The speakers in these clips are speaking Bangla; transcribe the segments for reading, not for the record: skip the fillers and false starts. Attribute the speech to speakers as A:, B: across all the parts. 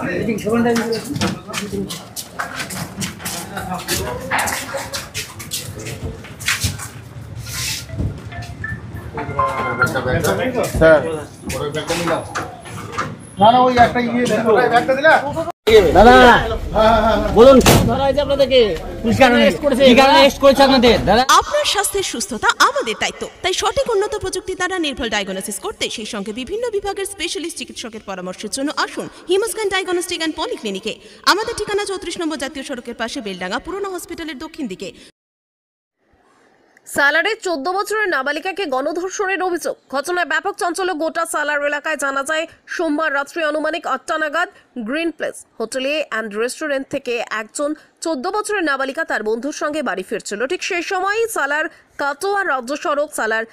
A: আপনার স্বাস্থ্যের সুস্থতা আমাদের দায়িত্ব, তাই সঠিক উন্নত প্রযুক্তি দ্বারা নির্ভুল ডায়াগনোসিস করতে সেই সঙ্গে বিভিন্ন বিভাগের স্পেশালিস্ট চিকিৎসকের পরামর্শের জন্য আসুন হিমোস্ক্যান ডায়াগনস্টিক অ্যান্ড পলিক্লিনিকে। আমাদের ঠিকানা 34 নম্বর জাতীয় সড়কের পাশে, বেলডাঙ্গা পুরনো হসপিটালের দক্ষিণ দিকে।
B: সালারে 14 বছরের নাবালিকাকে গণধর্ষণের অভিযোগ। ঘটনায় ব্যাপক চাঞ্চল্য গোটা সালার এলাকায়। জানা যায়, সোমবার রাত্রে আনুমানিক 8টা নাগাদ গ্রিন প্লেস হোটেলে অ্যান্ড রেস্টুরেন্ট থেকে একজন 14 বছরের নাবালিকা তার বন্ধুর সঙ্গে বাড়ি ফিরছিল। ঠিক সেই সময়ই সালার কাটোয়া রাজ্য সড়ক সালার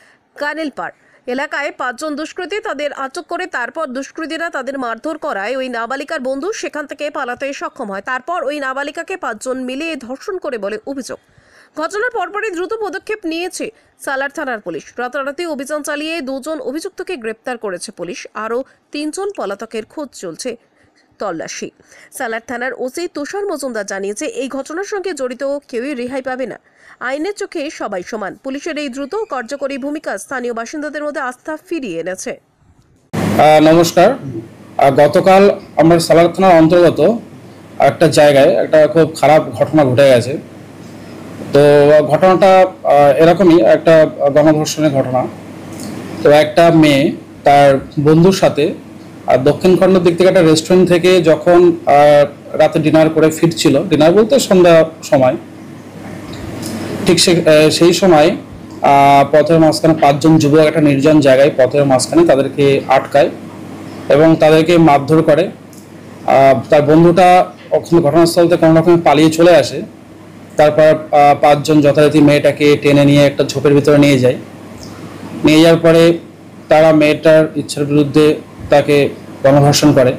B: কানেলপাড় এলাকায় 5 জন দুষ্কৃতী তাদের আটক করে। তারপর দুষ্কৃতীরা তাদের মারধর করায় ওই নাবালিকার বন্ধু সেখান থেকে পালাতে সক্ষম হয়। তারপর ওই নাবালিকাকে 5 জন মিলে ধর্ষণ করে বলে অভিযোগ। ঘটনার পরপরই দ্রুত পদক্ষেপ নিয়েছে সালার থানার পুলিশ। রাতারাতি অভিযান চালিয়ে 2 জন অভিযুক্তকে গ্রেপ্তার করেছে পুলিশ। আরও 3 জন পলাতকের খোঁজ চলছে তল্লাশি। সালার থানার ওসি তুষার মজুমদার জানিয়েছে, এই ঘটনার সঙ্গে জড়িত কেউই রেহাই পাবে না। আইনের চোখে সবাই সমান। পুলিশের এই দ্রুত কার্যকরী ভূমিকা স্থানীয় বাসিন্দাদের মধ্যে আস্থা ফিরিয়ে এনেছে।
C: নমস্কার। গতকাল আমরা সালার থানার অন্তর্গত একটা জায়গায় একটা খুব খারাপ ঘটনা ঘটে গেছে। তো ঘটনাটা এরকমই একটা গণধর্ষণের ঘটনা। তো একটা মেয়ে তার বন্ধুর সাথে দক্ষিণখণ্ডের দিক থেকে একটা রেস্টুরেন্ট থেকে যখন রাতে ডিনার করে ফিরছিল, ডিনার বলতে সন্ধ্যা সময়, ঠিক সেই সময় পথের মাঝখানে 5 জন যুবক একটা নির্জন জায়গায় পথের মাঝখানে তাদেরকে আটকায় এবং তাদেরকে মারধর করে। তার বন্ধুটা ওখানে ঘটনাস্থল থেকে কোনো রকমে পালিয়ে চলে আসে। তারপর 5 জন যথারীতি মেয়েটাকে টেনে নিয়ে একটা ঝোপের ভিতরে নিয়ে যায়। নিয়ে যাওয়ার পরে তারা মেয়েটার ইচ্ছার বিরুদ্ধে তাকে গণধর্ষণ করে।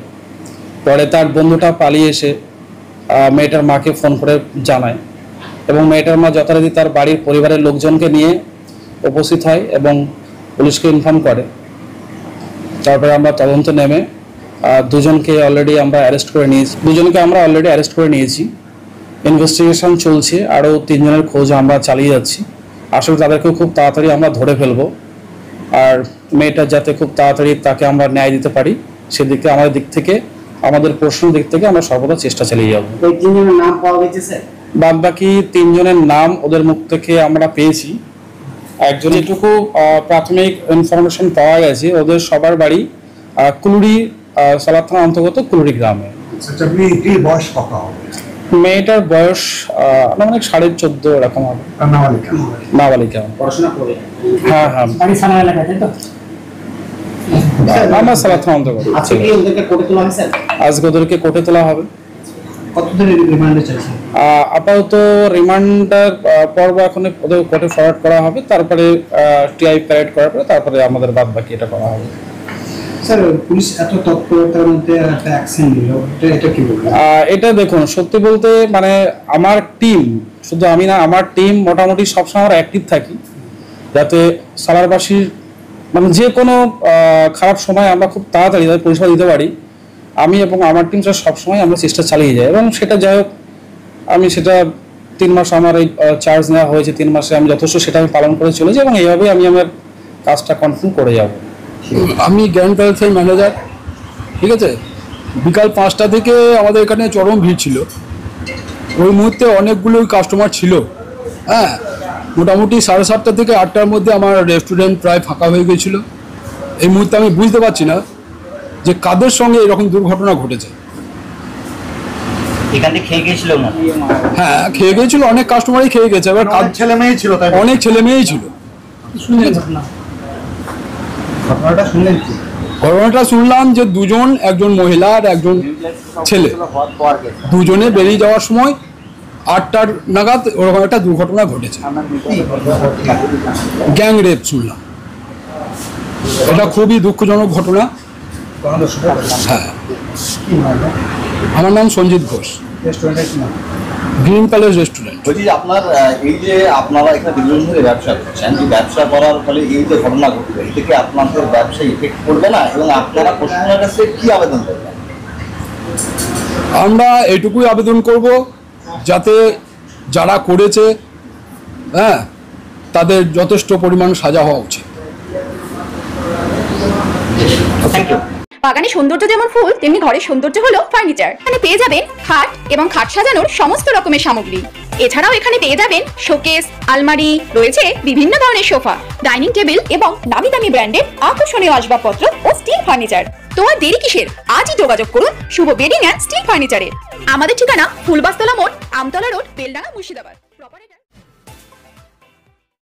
C: পরে তার বন্ধুটা পালিয়ে এসে মেয়েটার মাকে ফোন করে জানায় এবং মেয়েটার মা যথারীতি তার বাড়ির পরিবারের লোকজনকে নিয়ে উপস্থিত হয় এবং পুলিশকে ইনফর্ম করে। তারপরে আমরা তদন্ত নেমে 2 জনকে অলরেডি আমরা অ্যারেস্ট করে নিয়েছি। ইনভেস্টিগেশন চলছে, আরও 3 জনের খোঁজ আমরা চালিয়ে যাচ্ছি। আসলে তাদেরকেও খুব তাড়াতাড়ি আমরা ধরে ফেলবো, আর মেয়েটা যাতে খুব তাড়াতাড়ি তাকে আমরা ন্যায় দিতে পারি সেদিকে আমাদের প্রশ্নের দিক থেকে আমরা সর্বদা চেষ্টা চালিয়ে যাবো।
D: এই 3 জনের নাম পাওয়া গেছে স্যার?
C: বাদ বাকি 3 জনের নাম ওদের মুখ থেকে আমরা পেয়েছি। একজন এটুকু প্রাথমিক ইনফরমেশন পাওয়া গেছে, ওদের সবার বাড়ি কুলুড়ি সালার থানার অন্তর্গত কুলুড়ি গ্রামে।
D: বয়স কত হবে?
C: মেয়েটার বয়স মানে 14.5 এরকম হবে। নাবালিকা।
D: পড়াশোনা করে?
C: হ্যাঁ। আমরা সালার থানার অন্তর্গত। আজকে ওদেরকে কোর্টে তোলা হবে।
D: কতদিনের রিমান্ডে চাইছেন?
C: আপাতত রিমান্ডার পর্ব এখন ওদের কোর্টে ফরওয়ার্ড করা হবে, তারপরে টিআই প্যারেড করার পরে তারপরে আমাদের বাদ বাকি এটা করা হবে।
D: স্যার, পুলিশ এত তৎপরতার মধ্যে একটা অ্যাকশন নিল, এটা কি বলবেন?
C: এটা দেখুন, সত্যি বলতে মানে আমার টিম, শুধু আমি না, আমার টিম মোটামুটি সবসময় আমরা অ্যাক্টিভ থাকি যাতে সালারবাসীর মানে যে কোনো খারাপ সময় আমরা খুব তাড়াতাড়ি তাদের পরিষেবা দিতে পারি। আমি এবং আমার টিম সবসময় আমরা চেষ্টা চালিয়ে যাই এবং সেটা যাই হোক, আমি সেটা 3 মাস আমার এই চার্জ নেওয়া হয়েছে, 3 মাসে আমি যথেষ্ট সেটা আমি পালন করে চলেছি এবং এইভাবেই আমি আমার কাজটা কন্টিনিউ করে যাব।
E: আমি গ্র্যান্ড প্যালেসের ম্যানেজার, ঠিক আছে। বিকাল 5টা থেকে আমাদের এখানে চরম ভিড় ছিল। ওই মুহূর্তে অনেকগুলোই কাস্টমার ছিল। হ্যাঁ, মোটামুটি 7:30 থেকে 8টার মধ্যে আমার রেস্টুরেন্ট প্রায় ফাঁকা হয়ে গিয়েছিল। এই মুহূর্তে আমি বুঝতে পারছি না যে কাদের সঙ্গে এরকম দুর্ঘটনা ঘটেছে।
F: এখান থেকে খেয়ে গিয়েছিল না?
E: হ্যাঁ, খেয়ে গিয়েছিল, অনেক কাস্টমারই খেয়ে গেছে। এবার
D: ছেলে মেয়েই ছিল, তাই
E: অনেক ছেলে মেয়েই ছিল। ঘটনাটা শুনলাম যে 2 জন, একজন মহিলা আর একজন ছেলে, 2 জনে বেরিয়ে যাওয়ার সময় 8টার নাগাদ ওরকম একটা দুর্ঘটনা ঘটেছে। গ্যাং রেপ শুনলাম। এটা খুবই দুঃখজনক ঘটনা। হ্যাঁ, আমার নাম Sanjit Ghosh, green palace restaurant.
F: বলছি যে আপনার এই যে আপনারা এখানে দীর্ঘদিন ধরে ব্যবসা করছেন, এই ব্যবসা করার ফলে এই যে ঘটনা ঘটবে, এতে কি আপনাদের ব্যবসায় ইফেক্ট করবে না এবং আপনারা প্রশাসনের কাছে কি আবেদন করবেন?
E: আমরা এটুকুই আবেদন করব যাতে যারা করেছে তাদের যথেষ্ট পরিমাণ সাজা হওয়া উচিত।
G: বাগানে সৌন্দর্য যেমন ফুল, তেমনি ঘরের সৌন্দর্য হলো ফার্নিচার। এখানে পেয়ে যাবেন খাট এবং খাট সাজানোর সমস্ত রকমের সামগ্রী। এছাড়াও এখানে পেয়ে যাবেন শোকেস, আলমারি, রয়েছে বিভিন্ন ধরনের সোফা, ডাইনিং টেবিল এবং নামি দামি ব্র্যান্ডের আকর্ষণীয় আসবাবপত্র ও স্টিল ফার্নিচার। তো আর দেরি কিসের? আজই যোগাযোগ করুন শুভ বেডিং অ্যান্ড স্টিল ফার্নিচারে। আমাদের ঠিকানা ফুলবাস্তলা মোড়, আমতলা রোড, বেলডাঙ্গা, মুর্শিদাবাদ।